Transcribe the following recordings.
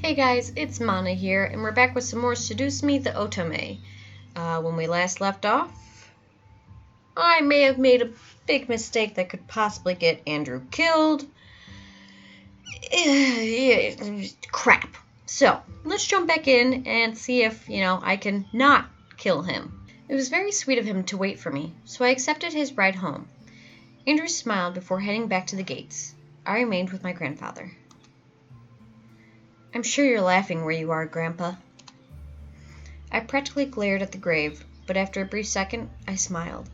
Hey guys, it's Mana here, and we're back with some more Seduce Me the Otome. When we last left off, I may have made a big mistake that could possibly get Andrew killed. Crap. So, let's jump back in and see if, I can not kill him. It was very sweet of him to wait for me, so I accepted his ride home. Andrew smiled before heading back to the gates. I remained with my grandfather. I'm sure you're laughing where you are, Grandpa. I practically glared at the grave, but after a brief second, I smiled.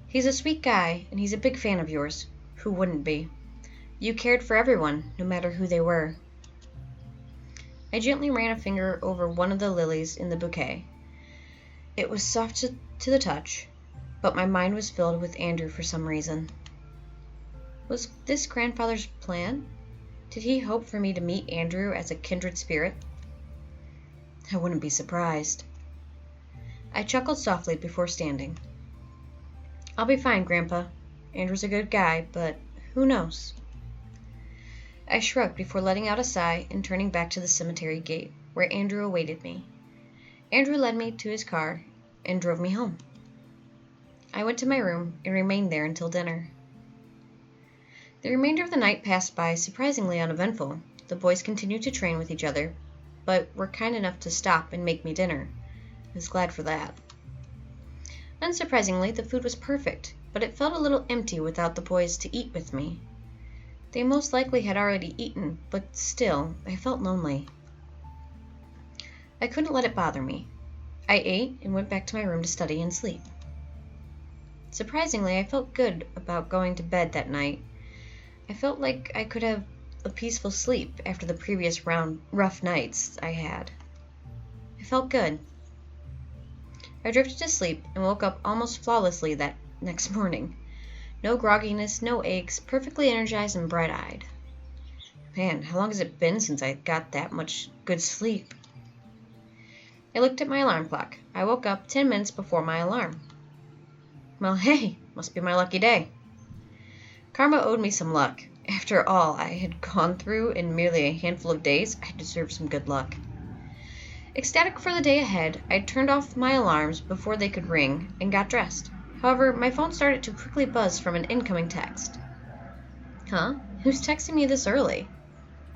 He's a sweet guy, and he's a big fan of yours. Who wouldn't be? You cared for everyone, no matter who they were. I gently ran a finger over one of the lilies in the bouquet. It was soft to the touch, but my mind was filled with Andrew for some reason. Was this grandfather's plan? Did he hope for me to meet Andrew as a kindred spirit? I wouldn't be surprised. I chuckled softly before standing. I'll be fine, Grandpa. Andrew's a good guy, but who knows? I shrugged before letting out a sigh and turning back to the cemetery gate, where Andrew awaited me. Andrew led me to his car and drove me home. I went to my room and remained there until dinner. The remainder of the night passed by surprisingly uneventful. The boys continued to train with each other, but were kind enough to stop and make me dinner. I was glad for that. Unsurprisingly, the food was perfect, but it felt a little empty without the boys to eat with me. They most likely had already eaten, but still, I felt lonely. I couldn't let it bother me. I ate and went back to my room to study and sleep. Surprisingly, I felt good about going to bed that night. I felt like I could have a peaceful sleep after the previous rough nights I had. I felt good. I drifted to sleep and woke up almost flawlessly that next morning. No grogginess, no aches, perfectly energized and bright-eyed. Man, how long has it been since I got that much good sleep? I looked at my alarm clock. I woke up 10 minutes before my alarm. Well, hey, must be my lucky day. Karma owed me some luck. After all I had gone through in merely a handful of days, I deserved some good luck. Ecstatic for the day ahead, I turned off my alarms before they could ring and got dressed. However, my phone started to quickly buzz from an incoming text. Huh? Who's texting me this early?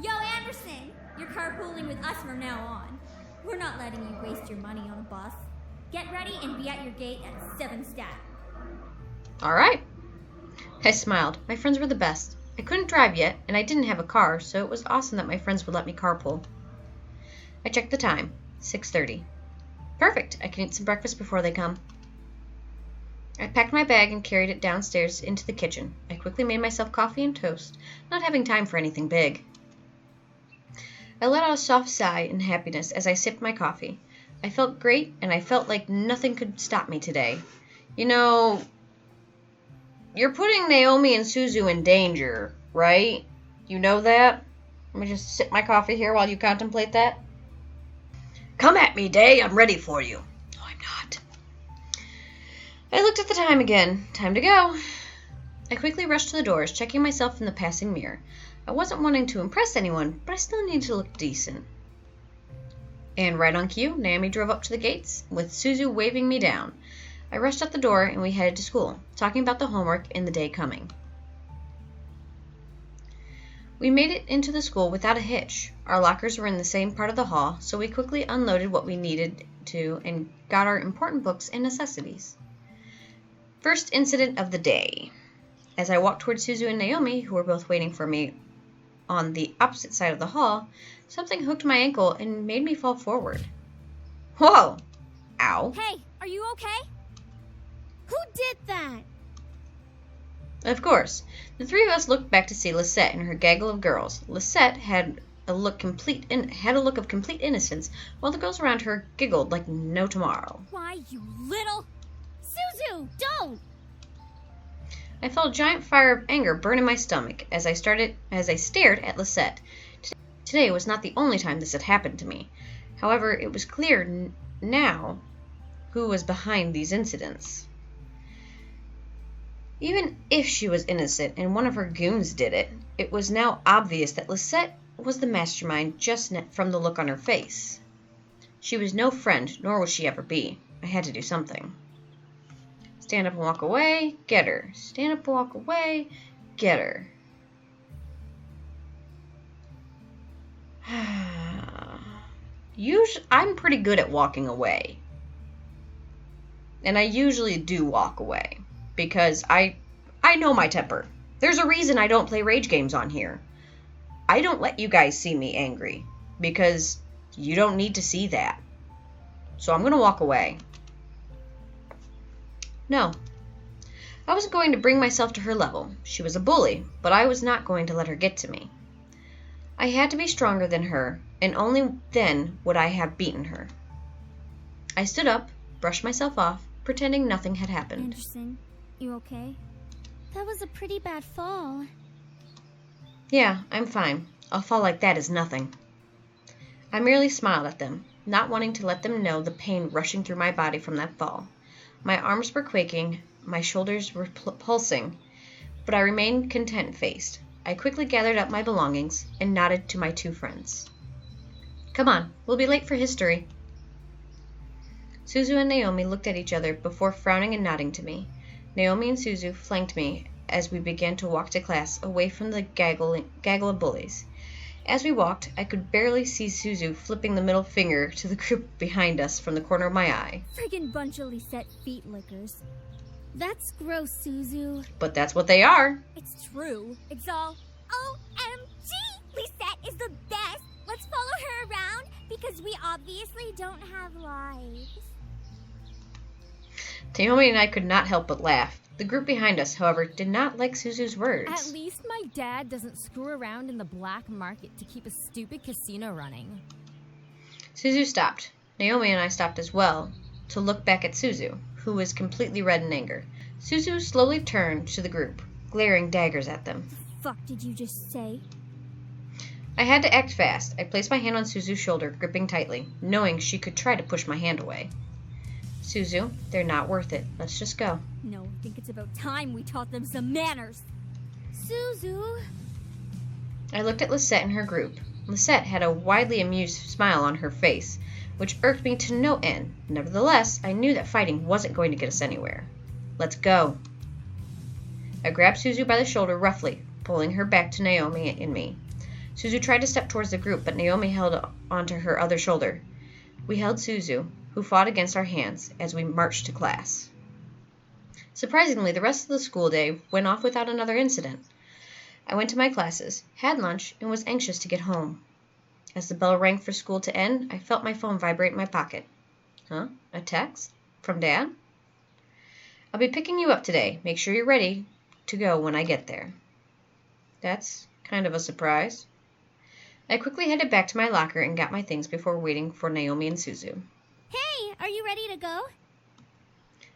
Yo, Anderson! You're carpooling with us from now on. We're not letting you waste your money on a bus. Get ready and be at your gate at 7 stat. All right. I smiled. My friends were the best. I couldn't drive yet, and I didn't have a car, so it was awesome that my friends would let me carpool. I checked the time. 6:30. Perfect. I can eat some breakfast before they come. I packed my bag and carried it downstairs into the kitchen. I quickly made myself coffee and toast, not having time for anything big. I let out a soft sigh in happiness as I sipped my coffee. I felt great, and I felt like nothing could stop me today. You're putting Naomi and Suzu in danger, right? You know that? Let me just sip my coffee here while you contemplate that. Come at me, Day. I'm ready for you. No, I'm not. I looked at the time again. Time to go. I quickly rushed to the doors, checking myself in the passing mirror. I wasn't wanting to impress anyone, but I still needed to look decent. And right on cue, Naomi drove up to the gates, with Suzu waving me down. I rushed out the door and we headed to school, talking about the homework and the day coming. We made it into the school without a hitch. Our lockers were in the same part of the hall, so we quickly unloaded what we needed to and got our important books and necessities. First incident of the day. As I walked towards Suzu and Naomi, who were both waiting for me on the opposite side of the hall, something hooked my ankle and made me fall forward. Whoa! Ow. Hey, are you okay? Who did that? Of course. The three of us looked back to see Lisette and her gaggle of girls. Lisette had a look of complete innocence, while the girls around her giggled like no tomorrow. Why, you little... Suzu, don't! I felt a giant fire of anger burn in my stomach as I stared at Lisette. Today was not the only time this had happened to me. However, it was clear now who was behind these incidents. Even if she was innocent and one of her goons did it, it was now obvious that Lisette was the mastermind just from the look on her face. She was no friend, nor would she ever be. I had to do something. Stand up and walk away, get her. Stand up and walk away, get her. Usually, I'm pretty good at walking away. And I usually do walk away. Because I know my temper. There's a reason I don't play rage games on here. I don't let you guys see me angry. Because you don't need to see that. So I'm going to walk away. No. I wasn't going to bring myself to her level. She was a bully, but I was not going to let her get to me. I had to be stronger than her, and only then would I have beaten her. I stood up, brushed myself off, pretending nothing had happened. Anderson, you okay? That was a pretty bad fall. Yeah, I'm fine. A fall like that is nothing. I merely smiled at them, not wanting to let them know the pain rushing through my body from that fall. My arms were quaking, my shoulders were pulsing, but I remained content-faced. I quickly gathered up my belongings and nodded to my two friends. Come on, we'll be late for history. Suzu and Naomi looked at each other before frowning and nodding to me. Naomi and Suzu flanked me as we began to walk to class, away from the gaggle of bullies. As we walked, I could barely see Suzu flipping the middle finger to the group behind us from the corner of my eye. Friggin' bunch of Lisette feet lickers. That's gross, Suzu. But that's what they are. It's true. It's all OMG! Lisette is the best! Let's follow her around because we obviously don't have lives. Naomi and I could not help but laugh. The group behind us, however, did not like Suzu's words. At least my dad doesn't screw around in the black market to keep a stupid casino running. Suzu stopped. Naomi and I stopped as well, to look back at Suzu, who was completely red in anger. Suzu slowly turned to the group, glaring daggers at them. The fuck did you just say? I had to act fast. I placed my hand on Suzu's shoulder, gripping tightly, knowing she could try to push my hand away. Suzu, they're not worth it. Let's just go. No, I think it's about time we taught them some manners. Suzu. I looked at Lisette and her group. Lisette had a widely amused smile on her face, which irked me to no end. Nevertheless, I knew that fighting wasn't going to get us anywhere. Let's go. I grabbed Suzu by the shoulder roughly, pulling her back to Naomi and me. Suzu tried to step towards the group, but Naomi held onto her other shoulder. We held Suzu, who fought against our hands, as we marched to class. Surprisingly, the rest of the school day went off without another incident. I went to my classes, had lunch, and was anxious to get home. As the bell rang for school to end, I felt my phone vibrate in my pocket. Huh? A text? From Dad? I'll be picking you up today. Make sure you're ready to go when I get there. That's kind of a surprise. I quickly headed back to my locker and got my things before waiting for Naomi and Suzu. Hey, are you ready to go?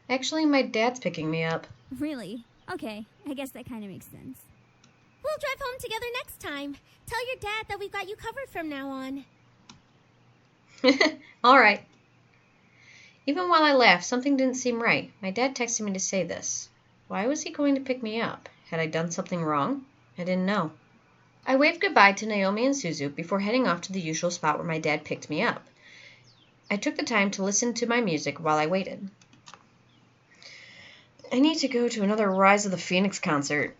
Actually, my dad's picking me up. Really? Okay, I guess that kind of makes sense. We'll drive home together next time. Tell your dad that we've got you covered from now on. All right. Even while I laughed, something didn't seem right. My dad texted me to say this. Why was he going to pick me up? Had I done something wrong? I didn't know. I waved goodbye to Naomi and Suzu before heading off to the usual spot where my dad picked me up. I took the time to listen to my music while I waited. I need to go to another Rise of the Phoenix concert.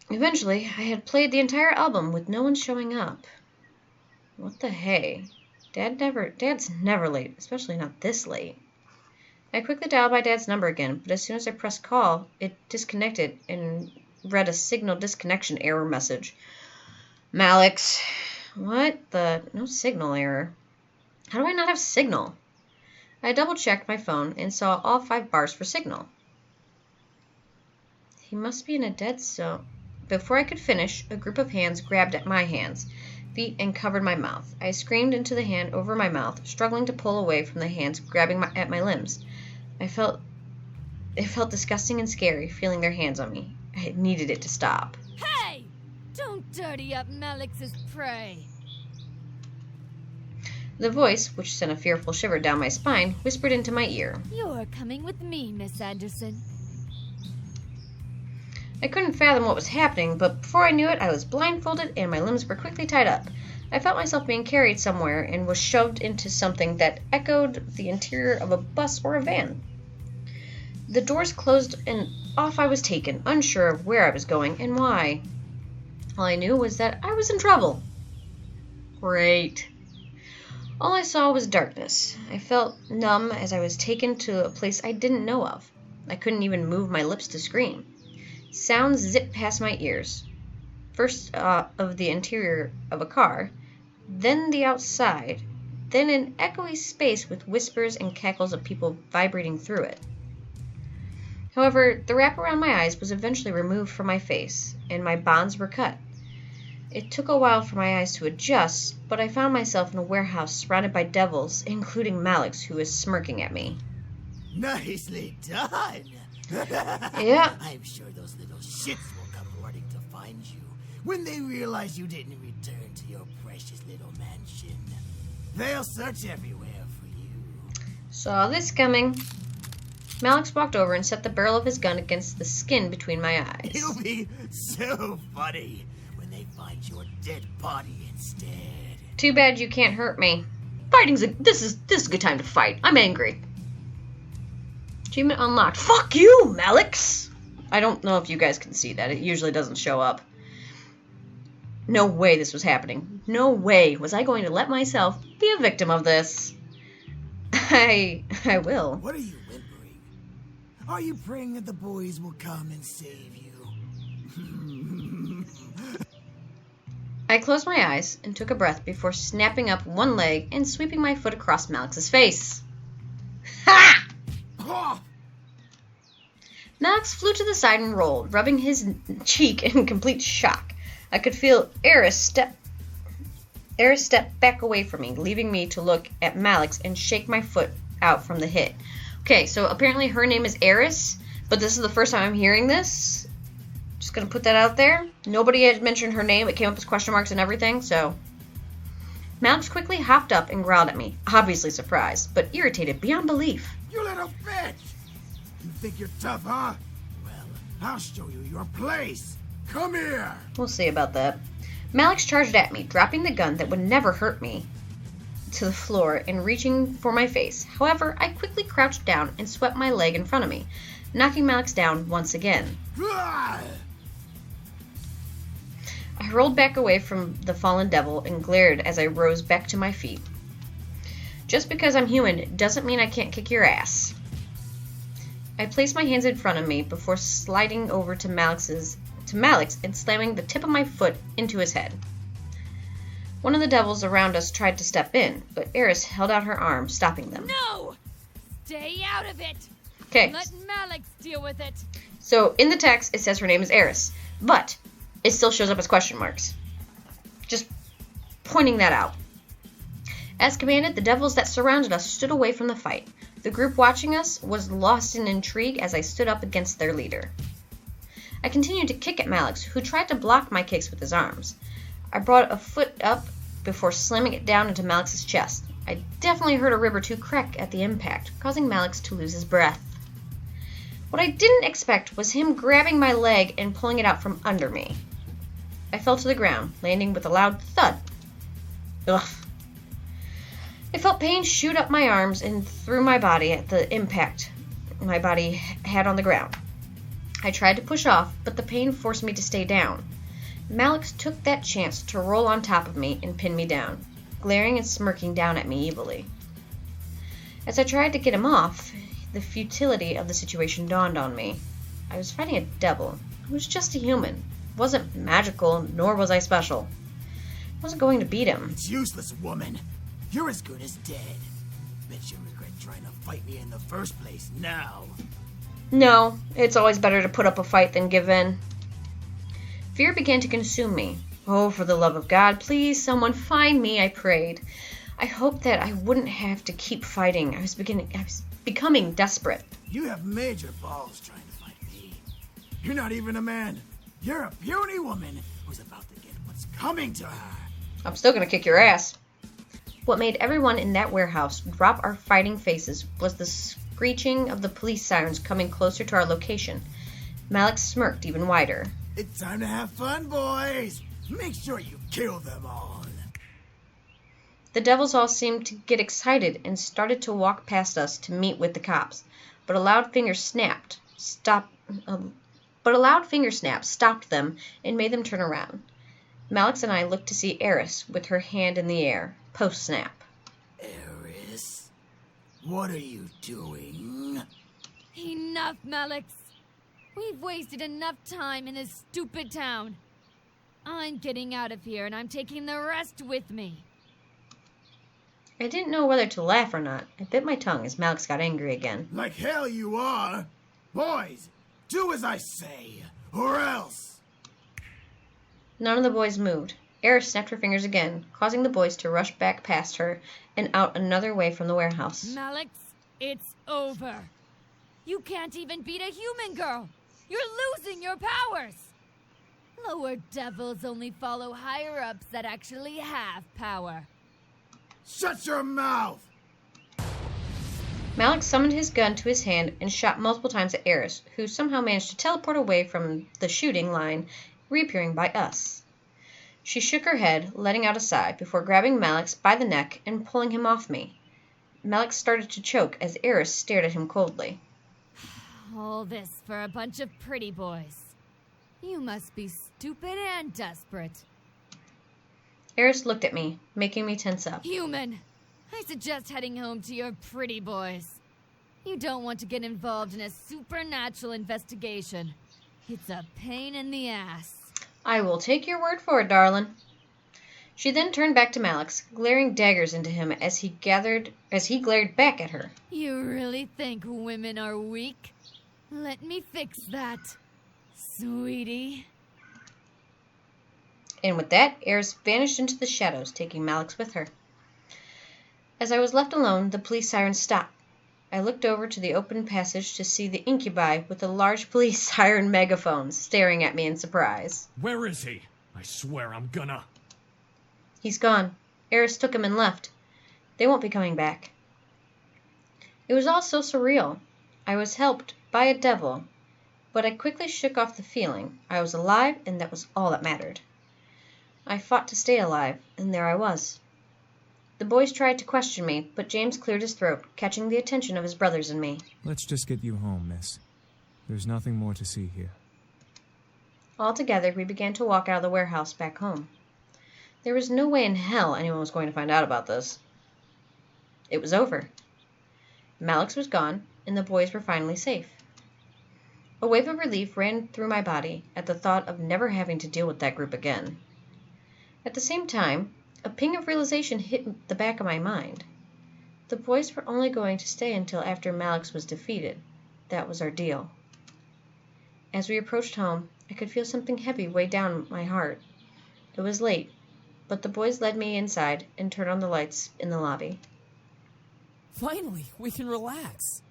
Eventually, I had played the entire album with no one showing up. What the hey? Dad's never late, especially not this late. I quickly dialed my dad's number again, but as soon as I pressed call, it disconnected and read a signal disconnection error message. Malix. What the? No signal error. How do I not have signal? I double-checked my phone and saw all 5 bars for signal. He must be in a dead zone. Before I could finish, a group of hands grabbed at my hands, feet, and covered my mouth. I screamed into the hand over my mouth, struggling to pull away from the hands grabbing at my limbs. It felt disgusting and scary, feeling their hands on me. I needed it to stop. Hey! Don't dirty up Malix's prey! The voice, which sent a fearful shiver down my spine, whispered into my ear. You're coming with me, Miss Anderson. I couldn't fathom what was happening, but before I knew it, I was blindfolded and my limbs were quickly tied up. I felt myself being carried somewhere and was shoved into something that echoed the interior of a bus or a van. The doors closed and off I was taken, unsure of where I was going and why. All I knew was that I was in trouble. Great. All I saw was darkness. I felt numb as I was taken to a place I didn't know of. I couldn't even move my lips to scream. Sounds zipped past my ears. First of the interior of a car, then the outside, then an echoey space with whispers and cackles of people vibrating through it. However, the wrap around my eyes was eventually removed from my face, and my bonds were cut. It took a while for my eyes to adjust, but I found myself in a warehouse surrounded by devils, including Malix, who was smirking at me. Nicely done! Yeah. I'm sure those little shits will come running to find you when they realize you didn't return to your precious little mansion. They'll search everywhere for you. Saw this coming. Malix walked over and set the barrel of his gun against the skin between my eyes. It'll be so funny when they find your dead body instead. Too bad you can't hurt me. This is a good time to fight. I'm angry. Achievement unlocked. Fuck you, Malix! I don't know if you guys can see that. It usually doesn't show up. No way this was happening. No way was I going to let myself be a victim of this. I will. What are you whimpering? Are you praying that the boys will come and save you? I closed my eyes and took a breath before snapping up one leg and sweeping my foot across Malix's face. Ha! Malix flew to the side and rolled, rubbing his cheek in complete shock. I could feel Eris step back away from me, leaving me to look at Malix and shake my foot out from the hit. Okay, so apparently her name is Eris, but this is the first time I'm hearing this. Just gonna put that out there. Nobody had mentioned her name. It came up as question marks and everything, so... Malix quickly hopped up and growled at me, obviously surprised, but irritated beyond belief. You little bitch! You think you're tough, huh? Well, I'll show you your place. Come here! We'll see about that. Malix charged at me, dropping the gun that would never hurt me to the floor and reaching for my face. However, I quickly crouched down and swept my leg in front of me, knocking Malix down once again. I rolled back away from the fallen devil and glared as I rose back to my feet. Just because I'm human doesn't mean I can't kick your ass. I placed my hands in front of me before sliding over to Malix and slamming the tip of my foot into his head. One of the devils around us tried to step in, but Eris held out her arm, stopping them. No! Stay out of it! Okay. Let Malix deal with it. So in the text, it says her name is Eris, but it still shows up as question marks. Just pointing that out. As commanded, the devils that surrounded us stood away from the fight. The group watching us was lost in intrigue as I stood up against their leader. I continued to kick at Malix, who tried to block my kicks with his arms. I brought a foot up before slamming it down into Malix's chest. I definitely heard a rib or two crack at the impact, causing Malix to lose his breath. What I didn't expect was him grabbing my leg and pulling it out from under me. I fell to the ground, landing with a loud thud. Ugh. I felt pain shoot up my arms and through my body at the impact my body had on the ground. I tried to push off, but the pain forced me to stay down. Malix took that chance to roll on top of me and pin me down, glaring and smirking down at me evilly. As I tried to get him off, the futility of the situation dawned on me. I was fighting a devil. I was just a human. I wasn't magical, nor was I special. I wasn't going to beat him. It's useless, woman. You're as good as dead. Bet you regret trying to fight me in the first place now. No, it's always better to put up a fight than give in. Fear began to consume me. Oh, for the love of God, please, someone find me, I prayed. I hoped that I wouldn't have to keep fighting. I was becoming desperate. You have major balls trying to fight me. You're not even a man. You're a puny woman who's about to get what's coming to her. I'm still gonna kick your ass. What made everyone in that warehouse drop our fighting faces was the screeching of the police sirens coming closer to our location. Malik smirked even wider. It's time to have fun, boys. Make sure you kill them all. The devils all seemed to get excited and started to walk past us to meet with the cops, but a loud finger snap stopped them and made them turn around. Malix and I looked to see Eris with her hand in the air, post-snap. Eris? What are you doing? Enough, Malix. We've wasted enough time in this stupid town. I'm getting out of here, and I'm taking the rest with me. I didn't know whether to laugh or not. I bit my tongue as Malix got angry again. Like hell you are. Boys, do as I say, or else. None of the boys moved. Eris snapped her fingers again, causing the boys to rush back past her and out another way from the warehouse. Malix, it's over. You can't even beat a human girl. You're losing your powers. Lower devils only follow higher-ups that actually have power. Shut your mouth! Malix summoned his gun to his hand and shot multiple times at Eris, who somehow managed to teleport away from the shooting line, reappearing by us. She shook her head, letting out a sigh, before grabbing Malix by the neck and pulling him off me. Malix started to choke as Eris stared at him coldly. All this for a bunch of pretty boys. You must be stupid and desperate. Eris looked at me, making me tense up. Human, I suggest heading home to your pretty boys. You don't want to get involved in a supernatural investigation. It's a pain in the ass. I will take your word for it, darling. She then turned back to Malix, glaring daggers into him as he glared back at her. You really think women are weak? Let me fix that, sweetie. And with that, Eris vanished into the shadows, taking Malix with her. As I was left alone, the police siren stopped. I looked over to the open passage to see the incubi with a large police siren megaphone staring at me in surprise. Where is he? I swear I'm gonna... He's gone. Eris took him and left. They won't be coming back. It was all so surreal. I was helped by a devil, but I quickly shook off the feeling. I was alive, and that was all that mattered. I fought to stay alive, and there I was. The boys tried to question me, but James cleared his throat, catching the attention of his brothers and me. Let's just get you home, miss. There's nothing more to see here. All together, we began to walk out of the warehouse back home. There was no way in hell anyone was going to find out about this. It was over. Malix was gone, and the boys were finally safe. A wave of relief ran through my body at the thought of never having to deal with that group again. At the same time, a ping of realization hit the back of my mind. The boys were only going to stay until after Malix was defeated. That was our deal. As we approached home, I could feel something heavy weigh down my heart. It was late, but the boys led me inside and turned on the lights in the lobby. Finally, we can relax.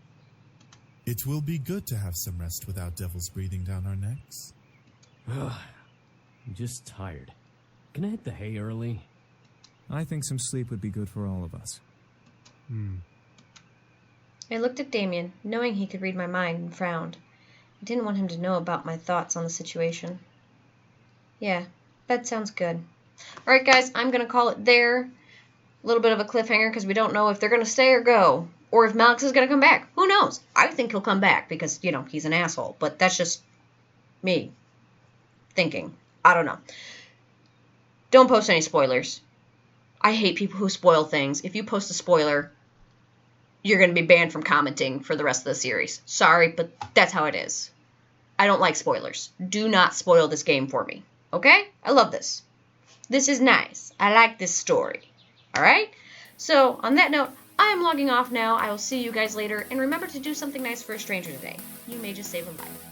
It will be good to have some rest without devils breathing down our necks. I'm just tired. Can I hit the hay early? I think some sleep would be good for all of us. I looked at Damien, knowing he could read my mind, and frowned. I didn't want him to know about my thoughts on the situation. Yeah, bed sounds good. Alright guys, I'm going to call it there. A little bit of a cliffhanger because we don't know if they're going to stay or go. Or if Malix is going to come back. Who knows? I think he'll come back because, you know, he's an asshole. But that's just me thinking. I don't know. Don't post any spoilers. I hate people who spoil things. If you post a spoiler, you're going to be banned from commenting for the rest of the series. Sorry, but that's how it is. I don't like spoilers. Do not spoil this game for me. Okay? I love this. This is nice. I like this story. Alright? So, on that note, I am logging off now. I will see you guys later. And remember to do something nice for a stranger today. You may just save a life.